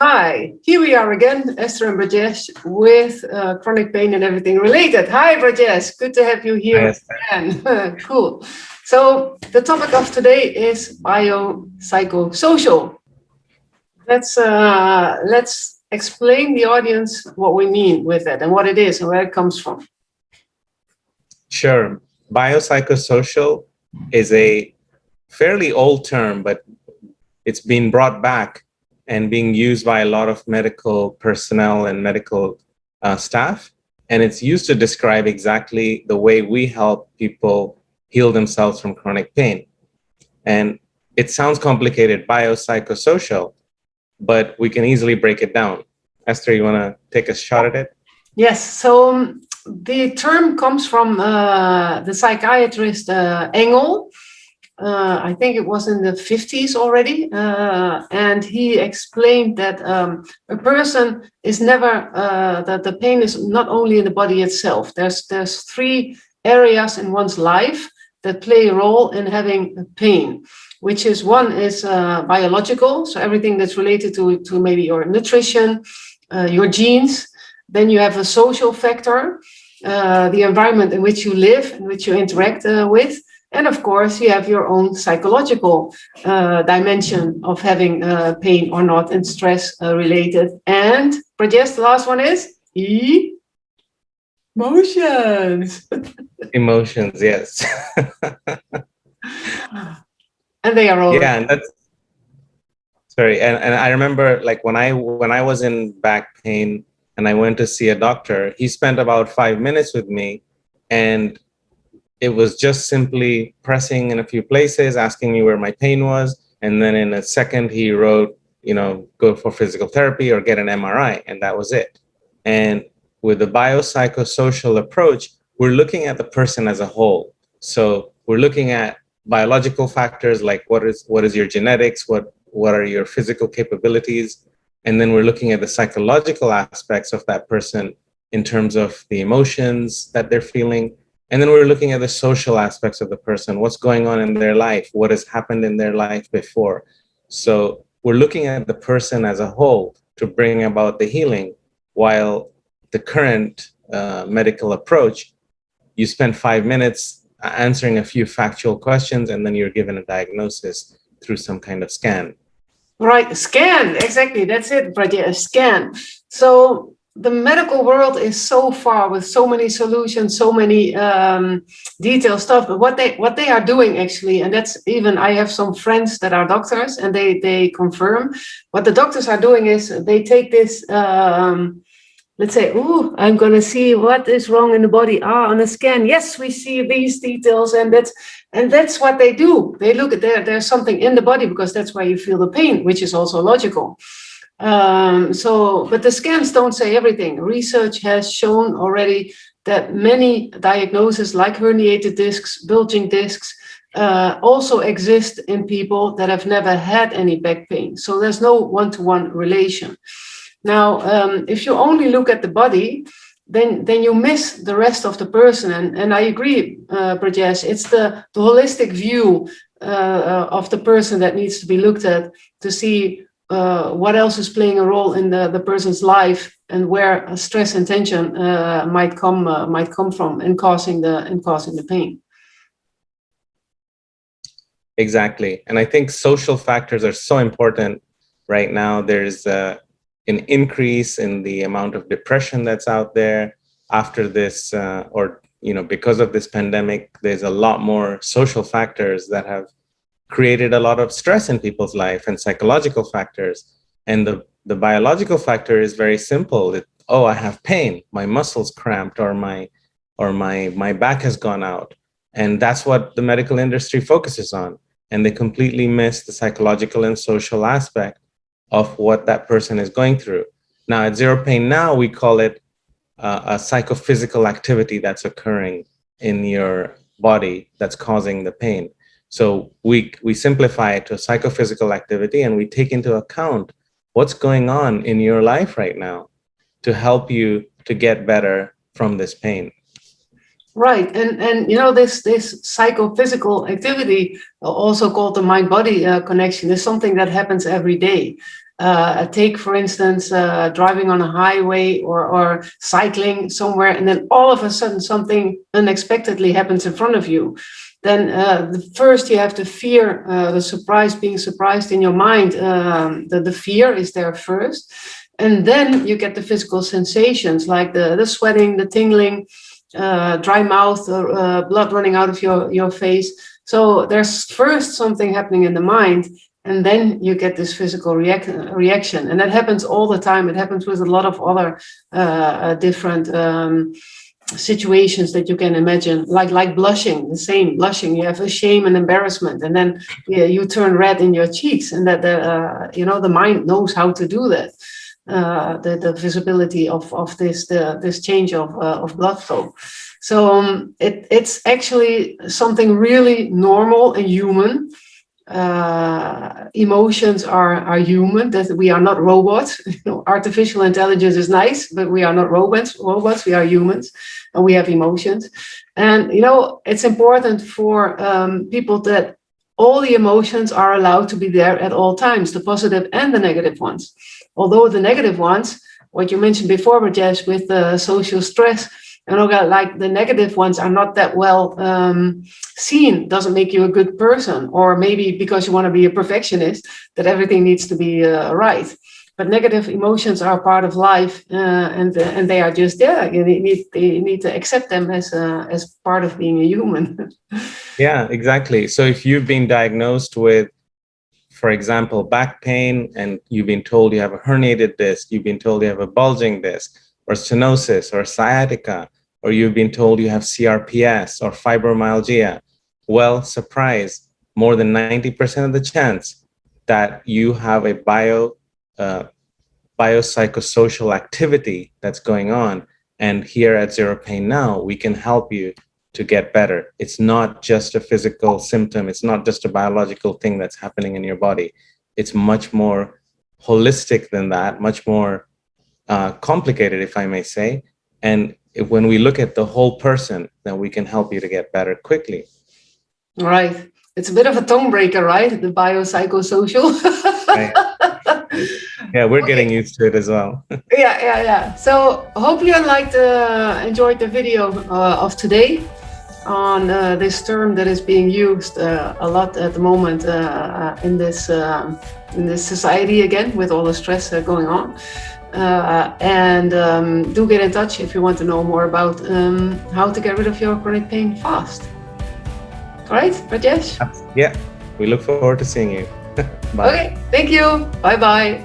Hi, here we are again, Esther and Brajesh, with chronic pain and everything related. Hi, Brajesh, good to have you here Yes, again. Cool. So the topic of today is biopsychosocial. Let's explain the audience what we mean with it and what it is and where it comes from. sure. Biopsychosocial is a fairly old term, but it's been brought back and being used by a lot of medical personnel and medical staff. And it's used to describe exactly the way we help people heal themselves from chronic pain. And it sounds complicated, biopsychosocial, but we can easily break it down. Esther, you want to take a shot at it? Yes, so the term comes from the psychiatrist Engel. I think it was in the 50s already. And he explained that a person is never, that the pain is not only in the body itself. There's three areas in one's life that play a role in having pain, which is one is biological. So everything that's related to maybe your nutrition, your genes. Then you have a social factor, the environment in which you live, in which you interact with. And of course, you have your own psychological dimension of having pain or not and stress related. And Brajesh, the last one is emotions. Emotions, yes. And they are all. Yeah, and that's sorry. And I remember like when I was in back pain and I went to see a doctor, he spent about 5 minutes with me, and it was just simply pressing in a few places, asking me where my pain was. And then in a second, he wrote, go for physical therapy or get an MRI. And that was it. And with the biopsychosocial approach, we're looking at the person as a whole. So we're looking at biological factors like what is your genetics, what are your physical capabilities, and then we're looking at the psychological aspects of that person in terms of the emotions that they're feeling. And then we're looking at the social aspects of the person, what's going on in their life, what has happened in their life before. So we're looking at the person as a whole to bring about the healing, while the current medical approach, you spend 5 minutes answering a few factual questions, and then you're given a diagnosis through some kind of scan. Right, scan, exactly. That's it, Brajesh, scan. So the medical world is so far with so many solutions, so many detailed stuff. But what they are doing actually, and that's even I have some friends that are doctors, and they confirm what the doctors are doing is they take this. Let's say, oh, I'm going to see what is wrong in the body. On a scan, yes, we see these details, and that's what they do. They look at there's something in the body because that's where you feel the pain, which is also logical. But the scans don't say everything. Research has shown already that many diagnoses like herniated discs, bulging discs, also exist in people that have never had any back pain. So there's no one-to-one relation. Now, if you only look at the body, then you miss the rest of the person. And I agree, Brajesh, it's the holistic view of the person that needs to be looked at to see what else is playing a role in the person's life and where stress and tension might come from and causing the pain. Exactly. And I think social factors are so important right now. There's an increase in the amount of depression that's out there after this, because of this pandemic. There's a lot more social factors that have created a lot of stress in people's life, and psychological factors. And the biological factor is very simple. I have pain, my muscles cramped, or my back has gone out. And that's what the medical industry focuses on. And they completely miss the psychological and social aspect of what that person is going through. Now, at Zero Pain Now, we call it a psychophysical activity that's occurring in your body that's causing the pain. So we simplify it to a psychophysical activity, and we take into account what's going on in your life right now to help you to get better from this pain. Right, and this psychophysical activity, also called the mind-body connection, is something that happens every day. Take, for instance, driving on a highway or cycling somewhere, and then all of a sudden something unexpectedly happens in front of you. Then first you have to fear the surprise, being surprised in your mind. The fear is there first. And then you get the physical sensations like the sweating, the tingling, dry mouth, blood running out of your face. So there's first something happening in the mind, and then you get this physical reaction. And that happens all the time. It happens with a lot of other different situations that you can imagine, like blushing, the same blushing. You have a shame and embarrassment, and then you turn red in your cheeks, and that the mind knows how to do that. The visibility of this change of blood flow. So it's actually something really normal and human. Emotions are human, that we are not robots. Artificial intelligence is nice, but we are not robots. We are humans, and we have emotions. And it's important for people that all the emotions are allowed to be there at all times, the positive and the negative ones. Although the negative ones, what you mentioned before, Rajesh, with the social stress, like the negative ones are not that well seen, doesn't make you a good person, or maybe because you want to be a perfectionist, that everything needs to be right. But negative emotions are part of life, and they are just there. You need to accept them as part of being a human. Yeah, exactly. So if you've been diagnosed with, for example, back pain, and you've been told you have a herniated disc, you've been told you have a bulging disc, or stenosis, or sciatica, or you've been told you have CRPS or fibromyalgia, well, surprise, more than 90% of the chance that you have a biopsychosocial activity that's going on. And here at Zero Pain Now, we can help you to get better. It's not just a physical symptom. It's not just a biological thing that's happening in your body. It's much more holistic than that, much more complicated, if I may say. And when we look at the whole person, then we can help you to get better quickly. Right. It's a bit of a tongue breaker, right? The biopsychosocial. Right. Yeah, we're getting used to it as well. Yeah. So hope you enjoyed the video of today on this term that is being used a lot at the moment in this society, again, with all the stress going on. And do get in touch if you want to know more about how to get rid of your chronic pain fast. All right, Rajesh? Yeah, we look forward to seeing you. Bye. Okay, thank you. Bye-bye.